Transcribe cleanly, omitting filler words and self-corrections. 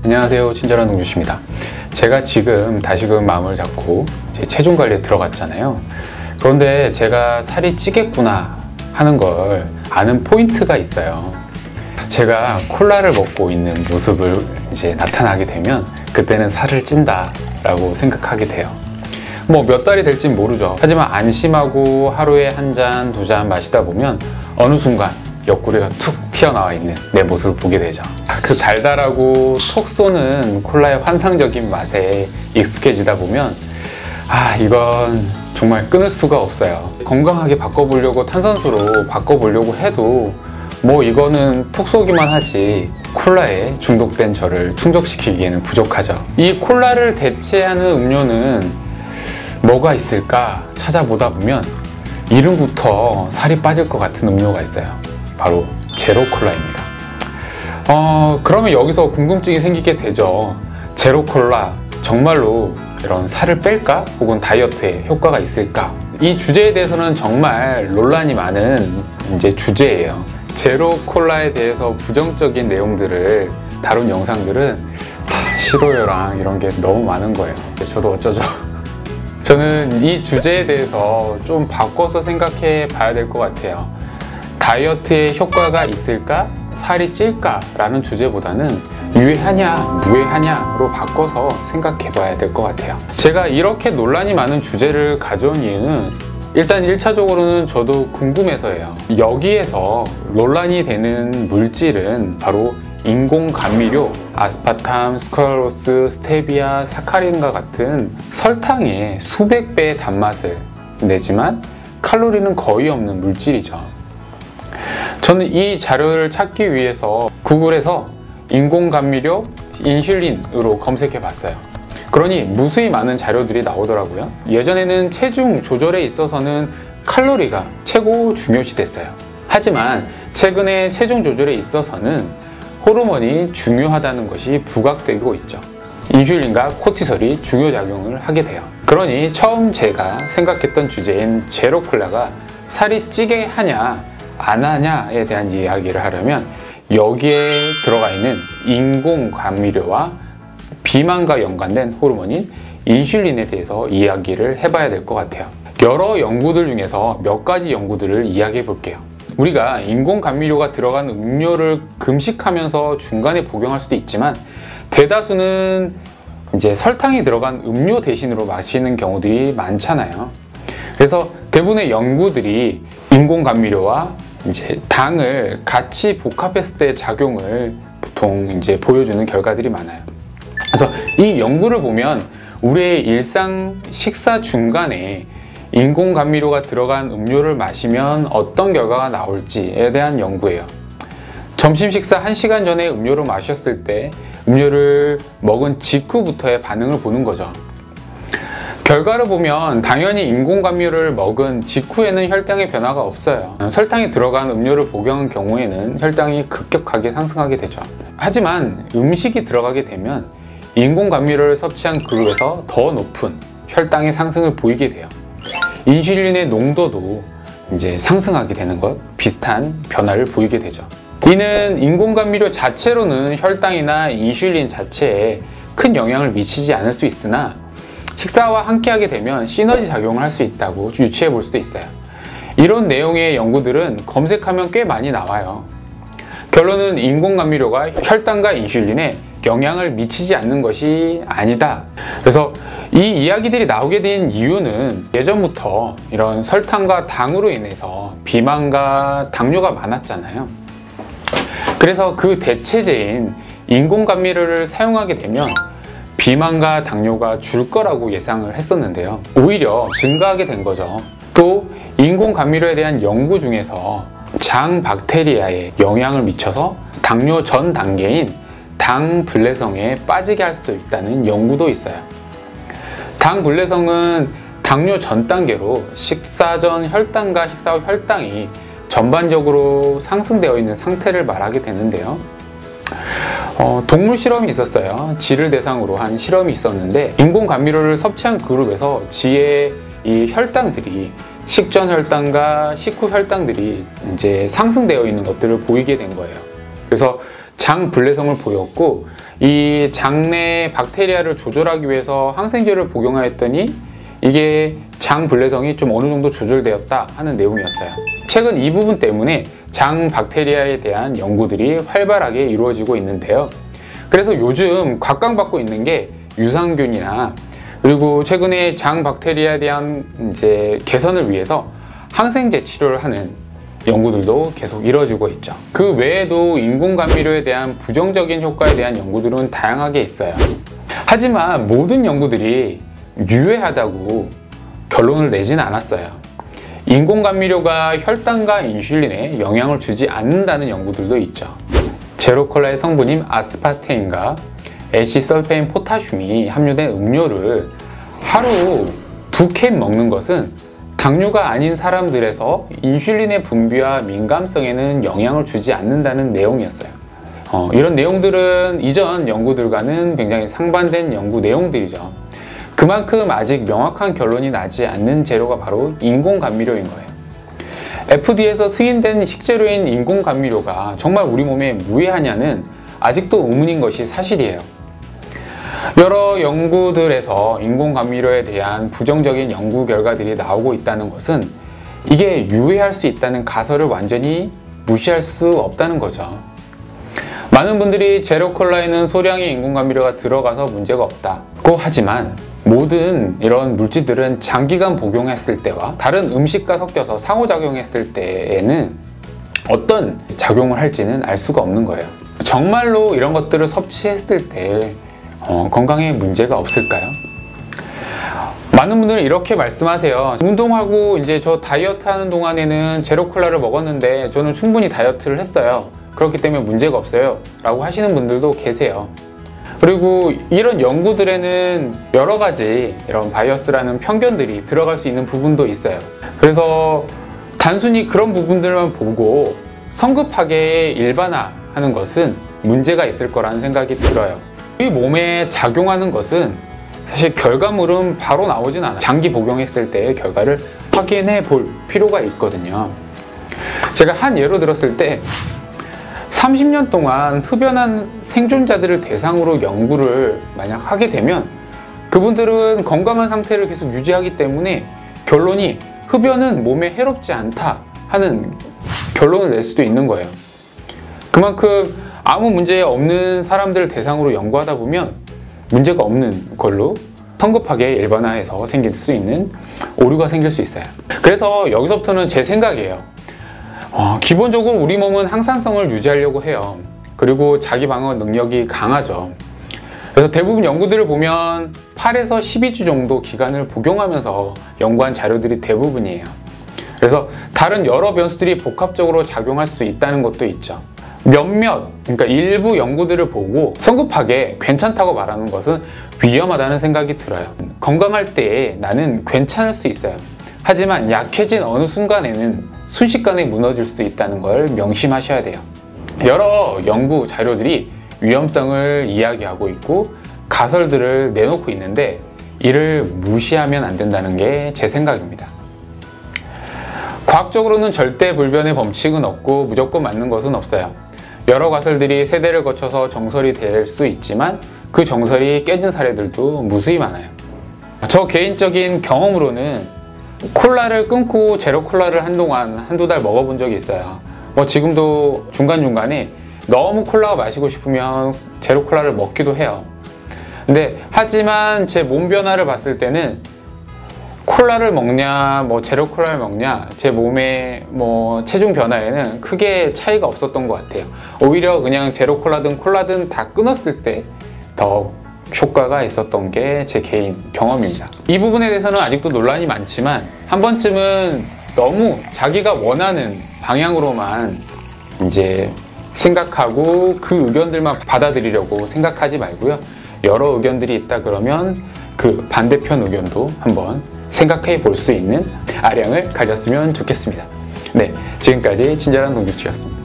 안녕하세요, 친절한 농주씨입니다. 제가 지금 다시금 마음을 잡고 제 체중 관리에 들어갔잖아요. 그런데 제가 살이 찌겠구나 하는 걸 아는 포인트가 있어요. 제가 콜라를 먹고 있는 모습을 이제 나타나게 되면 그때는 살을 찐다 라고 생각하게 돼요. 뭐 몇 달이 될진 모르죠. 하지만 안심하고 하루에 한 잔, 두 잔 마시다 보면 어느 순간 옆구리가 툭 튀어나와 있는 내 모습을 보게 되죠. 그 달달하고 톡 쏘는 콜라의 환상적인 맛에 익숙해지다 보면 이건 정말 끊을 수가 없어요. 건강하게 바꿔보려고 탄산수로 바꿔보려고 해도 뭐 이거는 톡 쏘기만 하지 콜라에 중독된 저를 충족시키기에는 부족하죠. 이 콜라를 대체하는 음료는 뭐가 있을까 찾아보다 보면 이름부터 살이 빠질 것 같은 음료가 있어요. 바로 제로 콜라입니다. 그러면 여기서 궁금증이 생기게 되죠. 제로 콜라 정말로 이런 살을 뺄까? 혹은 다이어트에 효과가 있을까? 이 주제에 대해서는 정말 논란이 많은 주제예요. 제로 콜라에 대해서 부정적인 내용들을 다룬 영상들은 싫어요랑 이런 게 너무 많은 거예요. 저도 어쩌죠? 저는 이 주제에 대해서 좀 바꿔서 생각해 봐야 될 것 같아요. 다이어트에 효과가 있을까? 살이 찔까? 라는 주제보다는 유해하냐, 무해하냐로 바꿔서 생각해 봐야 될 것 같아요. 제가 이렇게 논란이 많은 주제를 가져온 이유는 일단 1차적으로는 저도 궁금해서예요. 여기에서 논란이 되는 물질은 바로 인공 감미료, 아스파탐, 스크랄로스, 스테비아, 사카린과 같은 설탕의 수백 배의 단맛을 내지만 칼로리는 거의 없는 물질이죠. 저는 이 자료를 찾기 위해서 구글에서 인공 감미료, 인슐린으로 검색해 봤어요. 그러니 무수히 많은 자료들이 나오더라고요. 예전에는 체중 조절에 있어서는 칼로리가 최고 중요시 됐어요. 하지만 최근에 체중 조절에 있어서는 호르몬이 중요하다는 것이 부각되고 있죠. 인슐린과 코티솔이 중요 작용을 하게 돼요. 그러니 처음 제가 생각했던 주제인 제로 콜라가 살이 찌게 하냐 안 하냐에 대한 이야기를 하려면 여기에 들어가 있는 인공 감미료와 비만과 연관된 호르몬인 인슐린에 대해서 이야기를 해봐야 될 것 같아요. 여러 연구들 중에서 몇 가지 연구들을 이야기해 볼게요. 우리가 인공 감미료가 들어간 음료를 금식하면서 중간에 복용할 수도 있지만 대다수는 설탕이 들어간 음료 대신으로 마시는 경우들이 많잖아요. 그래서 대부분의 연구들이 인공 감미료와 당을 같이 복합했을 때의 작용을 보통 보여주는 결과들이 많아요. 그래서 이 연구를 보면 우리의 일상 식사 중간에 인공 감미료가 들어간 음료를 마시면 어떤 결과가 나올지에 대한 연구예요. 점심 식사 1시간 전에 음료를 마셨을 때 음료를 먹은 직후부터의 반응을 보는 거죠. 결과를 보면 당연히 인공 감미료를 먹은 직후에는 혈당의 변화가 없어요. 설탕이 들어간 음료를 복용한 경우에는 혈당이 급격하게 상승하게 되죠. 하지만 음식이 들어가게 되면 인공 감미료를 섭취한 그룹에서 더 높은 혈당의 상승을 보이게 돼요. 인슐린의 농도도 상승하게 되는 것 비슷한 변화를 보이게 되죠. 이는 인공 감미료 자체로는 혈당이나 인슐린 자체에 큰 영향을 미치지 않을 수 있으나 식사와 함께 하게 되면 시너지 작용을 할 수 있다고 유추해 볼 수도 있어요. 이런 내용의 연구들은 검색하면 꽤 많이 나와요. 결론은 인공 감미료가 혈당과 인슐린에 영향을 미치지 않는 것이 아니다. 그래서 이 이야기들이 나오게 된 이유는 예전부터 이런 설탕과 당으로 인해서 비만과 당뇨가 많았잖아요. 그래서 그 대체제인 인공 감미료를 사용하게 되면 비만과 당뇨가 줄 거라고 예상을 했었는데요. 오히려 증가하게 된 거죠. 또 인공 감미료에 대한 연구 중에서 장 박테리아에 영향을 미쳐서 당뇨 전 단계인 당 불내성에 빠지게 할 수도 있다는 연구도 있어요. 당 불내성은 당뇨 전 단계로 식사 전 혈당과 식사 후 혈당이 전반적으로 상승되어 있는 상태를 말하게 되는데요. 동물 실험이 있었어요. 쥐를 대상으로 한 실험이 있었는데 인공 감미료를 섭취한 그룹에서 쥐의 이 혈당들이 식전 혈당과 식후 혈당들이 이제 상승되어 있는 것들을 보이게 된 거예요. 그래서 장 불내성을 보였고, 이 장내 박테리아를 조절하기 위해서 항생제를 복용하였더니 이게 장 불내성이 좀 어느 정도 조절되었다 하는 내용이었어요. 최근 이 부분 때문에 장 박테리아에 대한 연구들이 활발하게 이루어지고 있는데요. 그래서 요즘 각광받고 있는 게 유산균이나, 그리고 최근에 장 박테리아에 대한 이제 개선을 위해서 항생제 치료를 하는 연구들도 계속 이루어지고 있죠. 그 외에도 인공감미료에 대한 부정적인 효과에 대한 연구들은 다양하게 있어요. 하지만 모든 연구들이 유해하다고 결론을 내진 않았어요. 인공감미료가 혈당과 인슐린에 영향을 주지 않는다는 연구들도 있죠. 제로콜라의 성분인 아스파테인과 에시설페인 포타슘이 함유된 음료를 하루 2캔 먹는 것은 당뇨가 아닌 사람들에서 인슐린의 분비와 민감성에는 영향을 주지 않는다는 내용이었어요. 이런 내용들은 이전 연구들과는 굉장히 상반된 연구 내용들이죠. 그만큼 아직 명확한 결론이 나지 않는 재료가 바로 인공감미료인 거예요. FDA에서 승인된 식재료인 인공감미료가 정말 우리 몸에 무해하냐는 아직도 의문인 것이 사실이에요. 여러 연구들에서 인공감미료에 대한 부정적인 연구 결과들이 나오고 있다는 것은 이게 유해할 수 있다는 가설을 완전히 무시할 수 없다는 거죠. 많은 분들이 제로콜라에는 소량의 인공감미료가 들어가서 문제가 없다고 하지만, 모든 이런 물질들은 장기간 복용했을 때와 다른 음식과 섞여서 상호작용했을 때에는 어떤 작용을 할지는 알 수가 없는 거예요. 정말로 이런 것들을 섭취했을 때 건강에 문제가 없을까요? 많은 분들은 이렇게 말씀하세요. 운동하고 이제 저 다이어트 하는 동안에는 제로콜라를 먹었는데 저는 충분히 다이어트를 했어요. 그렇기 때문에 문제가 없어요 라고 하시는 분들도 계세요. 그리고 이런 연구들에는 여러 가지 이런 바이어스라는 편견들이 들어갈 수 있는 부분도 있어요. 그래서 단순히 그런 부분들만 보고 성급하게 일반화하는 것은 문제가 있을 거라는 생각이 들어요. 우리 몸에 작용하는 것은 사실 결과물은 바로 나오진 않아요. 장기 복용했을 때의 결과를 확인해 볼 필요가 있거든요. 제가 한 예로 들었을 때 30년 동안 흡연한 생존자들을 대상으로 연구를 만약 하게 되면 그분들은 건강한 상태를 계속 유지하기 때문에 결론이 흡연은 몸에 해롭지 않다 하는 결론을 낼 수도 있는 거예요. 그만큼 아무 문제 없는 사람들을 대상으로 연구하다 보면 문제가 없는 걸로 성급하게 일반화해서 생길 수 있는 오류가 생길 수 있어요. 그래서 여기서부터는 제 생각이에요. 기본적으로 우리 몸은 항산성을 유지하려고 해요. 그리고 자기 방어 능력이 강하죠. 그래서 대부분 연구들을 보면 8에서 12주 정도 기간을 복용하면서 연구한 자료들이 대부분이에요. 그래서 다른 여러 변수들이 복합적으로 작용할 수 있다는 것도 있죠. 그러니까 일부 연구들을 보고 성급하게 괜찮다고 말하는 것은 위험하다는 생각이 들어요. 건강할 때 나는 괜찮을 수 있어요. 하지만 약해진 어느 순간에는 순식간에 무너질 수 있다는 걸 명심하셔야 돼요. 여러 연구 자료들이 위험성을 이야기하고 있고 가설들을 내놓고 있는데 이를 무시하면 안 된다는 게 제 생각입니다. 과학적으로는 절대 불변의 법칙은 없고 무조건 맞는 것은 없어요. 여러 가설들이 세대를 거쳐서 정설이 될 수 있지만 그 정설이 깨진 사례들도 무수히 많아요. 저 개인적인 경험으로는 콜라를 끊고 제로콜라를 한동안 한두 달 먹어본 적이 있어요. 지금도 중간중간에 너무 콜라가 마시고 싶으면 제로콜라를 먹기도 해요. 근데 하지만 제 몸 변화를 봤을 때는 콜라를 먹냐 제로콜라를 먹냐 제 몸의 체중 변화에는 크게 차이가 없었던 것 같아요. 오히려 그냥 제로콜라든 콜라든 다 끊었을 때 더 효과가 있었던 게 제 개인 경험입니다. 이 부분에 대해서는 아직도 논란이 많지만 한 번쯤은 너무 자기가 원하는 방향으로만 이제 생각하고 그 의견들만 받아들이려고 생각하지 말고요. 여러 의견들이 있다 그러면 그 반대편 의견도 한번 생각해 볼 수 있는 아량을 가졌으면 좋겠습니다. 네, 지금까지 친절한 동기수였습니다.